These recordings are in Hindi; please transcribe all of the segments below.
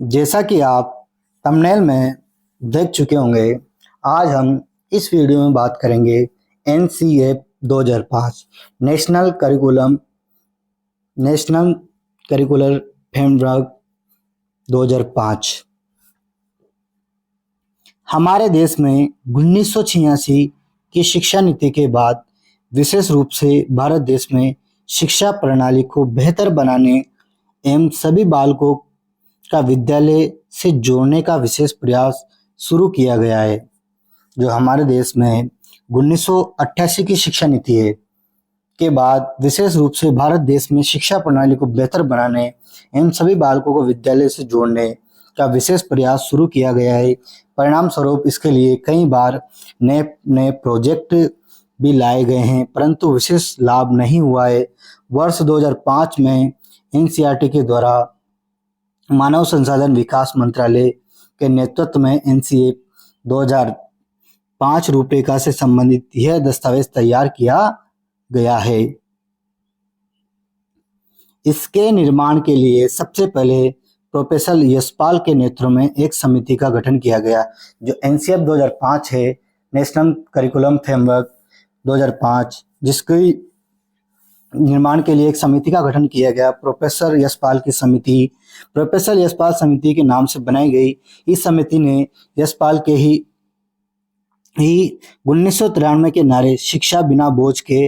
जैसा कि आप थंबनेल में देख चुके होंगे, आज हम इस वीडियो में बात करेंगे एनसीएफ 2005 नेशनल करिकुलर फ्रेमवर्क 2005। हमारे देश में 1986 की शिक्षा नीति के बाद विशेष रूप से भारत देश में शिक्षा प्रणाली को बेहतर बनाने एवं सभी बालकों का विद्यालय से जोड़ने का विशेष प्रयास शुरू किया गया है। जो हमारे देश में 1988 की शिक्षा नीति है के बाद विशेष रूप से भारत देश में शिक्षा प्रणाली को बेहतर बनाने एवं सभी बालकों को विद्यालय से जोड़ने का विशेष प्रयास शुरू किया गया है। परिणाम स्वरूप इसके लिए कई बार नए नए प्रोजेक्ट भी लाए गए हैं, परंतु विशेष लाभ नहीं हुआ है। वर्ष 2005 में एनसीईआरटी के द्वारा मानव संसाधन विकास मंत्रालय के नेतृत्व में एनसीएफ 2005 रूपरेखा से संबंधित यह दस्तावेज तैयार किया गया है। इसके निर्माण के लिए सबसे पहले प्रोफेसर यशपाल के नेतृत्व में एक समिति का गठन किया गया। जो एनसीएफ 2005 है, नेशनल करिकुलम फ्रेमवर्क 2005, जिसकी निर्माण के लिए एक समिति का गठन किया गया। प्रोफेसर यशपाल की समिति प्रोफेसर यशपाल समिति के नाम से बनाई गई। इस समिति ने यशपाल के ही 1993 के नारे शिक्षा बिना बोझ के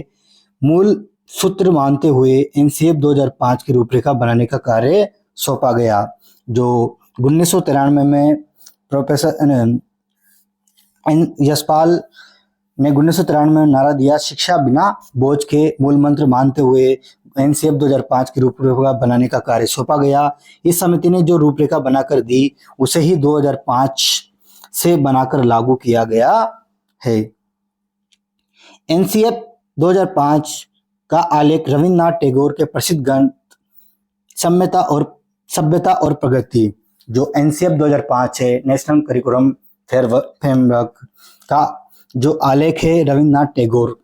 मूल सूत्र मानते हुए एनसीएफ 2005 की रूपरेखा बनाने का कार्य सौंपा गया। जो 1993 में प्रोफेसर यशपाल ने 1993 में नारा दिया, शिक्षा बिना बोझ के मूल मंत्र मानते हुए एनसीएफ 2005 की रूपरेखा बनाने का कार्य सौंपा गया। इस समिति ने जो रूपरेखा बनाकर दी उसे ही 2005 से बनाकर लागू किया गया है। एनसीएफ 2005 का आलेख रविन्द्रनाथ टैगोर के प्रसिद्ध ग्रंथ सभ्यता और प्रगति, जो एनसीएफ 2005 है, नेशनल करिकुलम फ्रेमवर्क का जो आलेख है रविन्द्रनाथ टैगोर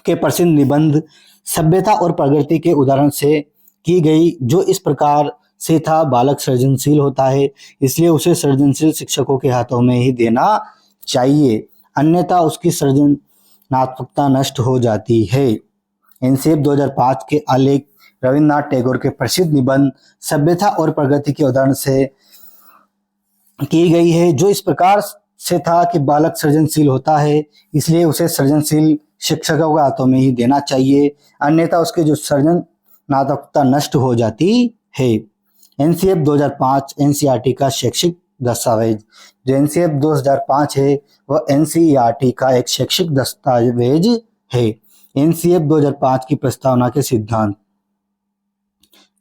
के प्रसिद्ध निबंध सभ्यता और प्रगति के उदाहरण से की गई। जो इस प्रकार से था, बालक सृजनशील होता है, इसलिए उसे सृजनशील शिक्षकों के हाथों में ही देना चाहिए, अन्यथा उसकी सृजनात्मकता नष्ट हो जाती है। एनसीएफ 2005 के आलेख रविन्द्रनाथ टैगोर के प्रसिद्ध निबंध सभ्यता और प्रगति के उदाहरण से की गई है। जो इस प्रकार से था कि बालक सृजनशील होता है, इसलिए उसे सृजनशील शिक्षकों के हाथों में ही देना चाहिए, अन्यथा उसकी जो सृजनात्मकता नष्ट हो जाती है। एनसीएफ 2005 एनसीईआरटी का शैक्षिक दस्तावेज। जो एनसीएफ 2005 है वह एनसीईआरटी का एक शैक्षिक दस्तावेज है। एनसीएफ 2005 की प्रस्तावना के सिद्धांत: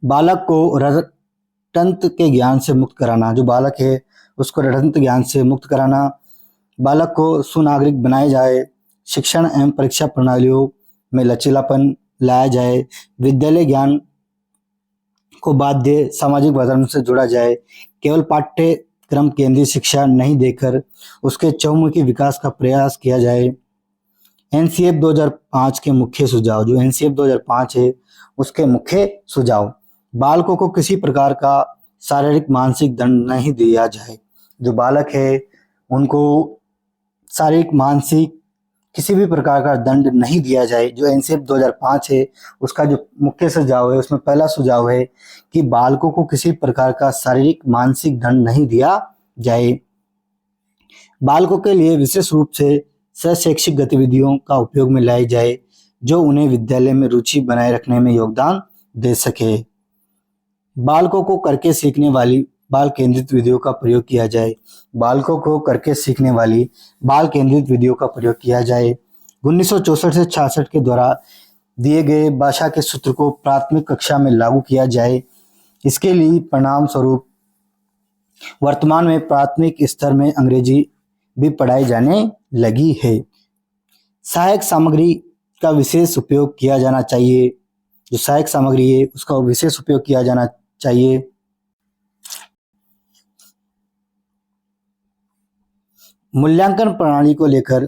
बालक को रटंत के ज्ञान से मुक्त कराना। जो बालक है उसको रटंत ज्ञान से मुक्त कराना, बालक को सुनागरिक बनाया जाए, शिक्षण एवं परीक्षा प्रणालियों में लचीलापन लाया जाए, विद्यालय ज्ञान को बाध्य सामाजिक वातावरण से जोड़ा जाए, केवल पाठ्यक्रम केंद्रीय शिक्षा नहीं देकर उसके चहुमुखी विकास का प्रयास किया जाए। एनसीएफ 2005 के मुख्य सुझाव। जो एनसीएफ 2005 है उसके मुख्य सुझाव: बालकों को किसी प्रकार का शारीरिक मानसिक दंड नहीं दिया जाए। जो बालक है उनको शारीरिक मानसिक किसी भी प्रकार का दंड नहीं दिया जाए। जो एनसीएफ 2005 है उसका जो मुख्य सुझाव है, उसमें पहला सुझाव है कि बालकों को किसी प्रकार का शारीरिक मानसिक दंड नहीं दिया जाए। बालकों के लिए विशेष रूप से शैक्षिक गतिविधियों का उपयोग में लाई जाए जो उन्हें विद्यालय में रुचि बनाए रखने में योगदान दे सके। बालकों को करके सीखने वाली बाल केंद्रित विधियों का प्रयोग किया जाए। बालकों को करके सीखने वाली बाल केंद्रित विधियों का प्रयोग किया जाए। 1964 से 66 के द्वारा दिए गए भाषा के सूत्र को प्राथमिक कक्षा में लागू किया जाए। इसके लिए परिणाम स्वरूप वर्तमान में प्राथमिक स्तर में अंग्रेजी भी पढ़ाई जाने लगी है। सहायक सामग्री का विशेष उपयोग किया जाना चाहिए। जो सहायक सामग्री है उसका विशेष उपयोग किया जाना चाहिए। मूल्यांकन प्रणाली को लेकर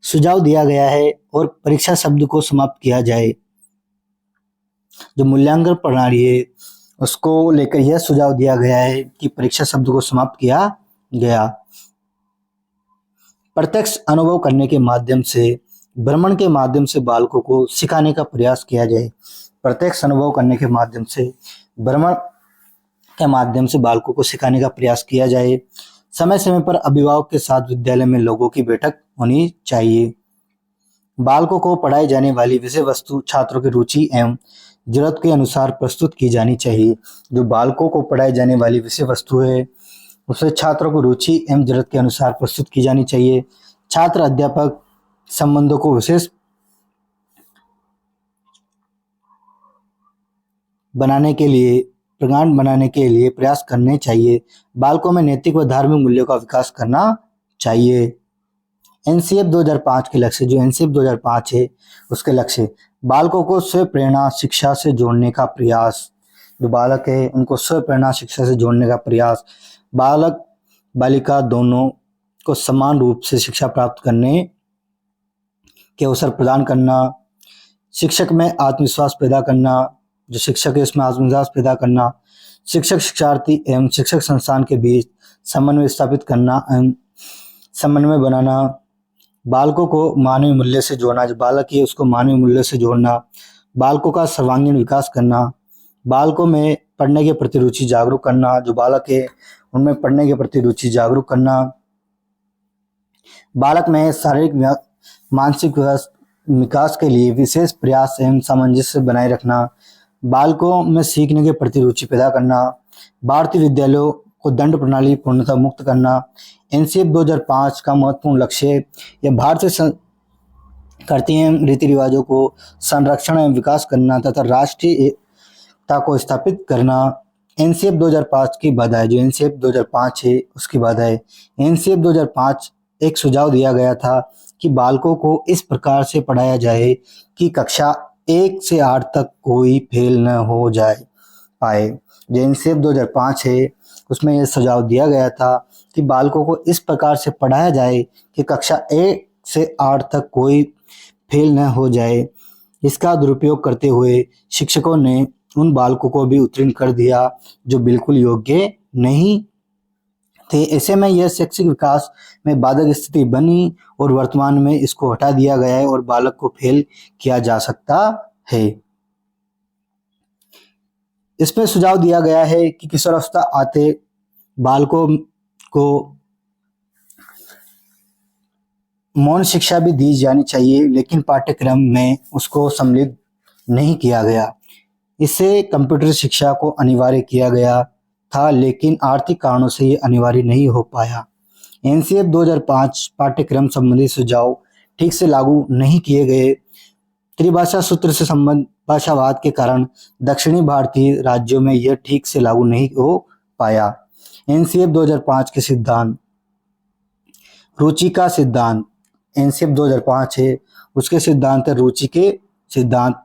सुझाव दिया गया है और परीक्षा शब्द को समाप्त किया जाए। जो मूल्यांकन प्रणाली है उसको लेकर यह सुझाव दिया गया है कि परीक्षा शब्द को समाप्त किया गया। प्रत्यक्ष अनुभव करने के माध्यम से, भ्रमण के माध्यम से बालकों को सिखाने का प्रयास किया जाए। प्रत्यक्ष अनुभव करने के माध्यम से, भ्रमण के माध्यम से बालकों को सिखाने का प्रयास किया जाए। समय समय पर अभिभावक के साथ विद्यालय में लोगों की बैठक होनी चाहिए। बालकों को पढ़ाई जाने वाली विषय वस्तु छात्रों की रुचि एवं जरूरत के अनुसार प्रस्तुत की जानी चाहिए। जो बालकों को पढ़ाई जाने वाली विषय वस्तु है उसे छात्रों को रुचि एवं जरूरत के अनुसार प्रस्तुत की जानी चाहिए। छात्र अध्यापक संबंधों को विशेष बनाने के लिए, प्रगाढ़ बनाने के लिए प्रयास करने चाहिए। बालकों में नैतिक व धार्मिक मूल्यों का विकास करना चाहिए। एनसीएफ 2005 के लक्ष्य, जो एनसीएफ 2005 है उसके लक्ष्य, बालकों को स्व प्रेरणा शिक्षा से जोड़ने का प्रयास। जो बालक है उनको स्व प्रेरणा शिक्षा से जोड़ने का प्रयास। बालक बालिका दोनों को समान रूप से शिक्षा प्राप्त करने के अवसर प्रदान करना। शिक्षक में आत्मविश्वास पैदा करना, जो शिक्षक है उसमें आत्मविश्वास पैदा करना। शिक्षक शिक्षार्थी एवं शिक्षक संस्थान के बीच समन्वय स्थापित करना एवं समन्वय बनाना। बालकों को मानवीय मूल्य से जोड़ना, जो बालक है उसको मानवीय मूल्य से जोड़ना। बालकों का सर्वांगीण विकास करना। बालकों में पढ़ने के प्रति रुचि जागरूक करना, जो बालक है उनमें पढ़ने के प्रति रुचि जागरूक करना। बालक में शारीरिक मानसिक विकास के लिए विशेष प्रयास एवं सामंजस्य बनाए रखना। बालकों में सीखने के प्रति रुचि पैदा करना। भारतीय विद्यालयों को दंड प्रणाली पूर्णतः मुक्त करना। एनसीएफ 2005 का महत्वपूर्ण लक्ष्य यह भारतीय करती एवं रीति रिवाजों को संरक्षण एवं विकास करना तथा राष्ट्रीय एकता को स्थापित करना। एनसीएफ 2005 की बाधाएं, जो एनसीएफ 2005 है उसकी बाधाएं। एनसीएफ 2005 एक सुझाव दिया गया था कि बालकों को इस प्रकार से पढ़ाया जाए कि कक्षा 1 से 8 तक कोई फेल न हो जाए पाए। जो एनसीएफ 2005 है उसमें यह सुझाव दिया गया था कि बालकों को इस प्रकार से पढ़ाया जाए कि कक्षा 1 से 8 तक कोई फेल न हो जाए। इसका दुरुपयोग करते हुए शिक्षकों ने उन बालकों को भी उत्तीर्ण कर दिया जो बिल्कुल योग्य नहीं थे। ऐसे में यह शैक्षिक विकास में बाधक स्थिति बनी और वर्तमान में इसको हटा दिया गया है और बालक को फेल किया जा सकता है। इसमें सुझाव दिया गया है कि किशोरावस्था आते बालकों को मौन शिक्षा भी दी जानी चाहिए, लेकिन पाठ्यक्रम में उसको सम्मिलित नहीं किया गया। इससे कंप्यूटर शिक्षा को अनिवार्य किया गया था, लेकिन आर्थिक कारणों से ये अनिवार्य नहीं हो पाया। एनसीएफ 2005 पाठ्यक्रम संबंधी सुझाव ठीक से लागू नहीं किए गए। त्रिभाषा सूत्र से संबंध भाषावाद के कारण दक्षिणी भारतीय राज्यों में यह ठीक से लागू नहीं हो पाया। एनसीएफ 2005 के सिद्धांत, रुचि का सिद्धांत। एनसीएफ 2005 है उसके सिद्धांत है रुचि के सिद्धांत,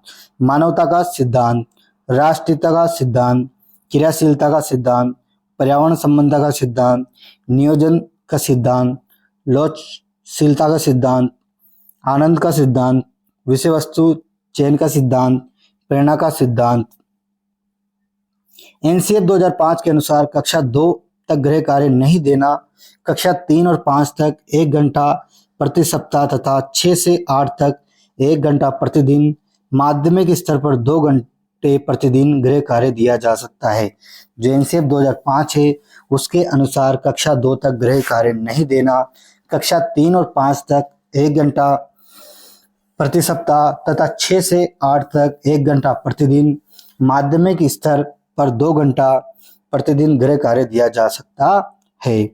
मानवता का सिद्धांत, राष्ट्रीयता का सिद्धांत, क्रियाशीलता का सिद्धांत, पर्यावरण संबंधता का सिद्धांत, नियोजन का सिद्धांत, लोचशीलता का सिद्धांत, आनंद का सिद्धांत, विषय वस्तु चयन का सिद्धांत, प्रेरणा का सिद्धांत। एनसीएफ 2005 के अनुसार कक्षा 2 तक गृह कार्य नहीं देना, कक्षा 3 और 5 तक 1 घंटा प्रति सप्ताह तथा 6 से 8 तक 1 घंटा प्रतिदिन, माध्यमिक स्तर पर 2 घंटे प्रतिदिन गृह कार्य दिया जा सकता है। जो एनसीएफ 2005 है उसके अनुसार कक्षा 2 तक गृह कार्य नहीं देना, कक्षा 3 और 5 तक 1 घंटा प्रति सप्ताह तथा 6 से 8 तक 1 घंटा प्रतिदिन, माध्यमिक स्तर पर 2 घंटा प्रतिदिन गृह कार्य दिया जा सकता है।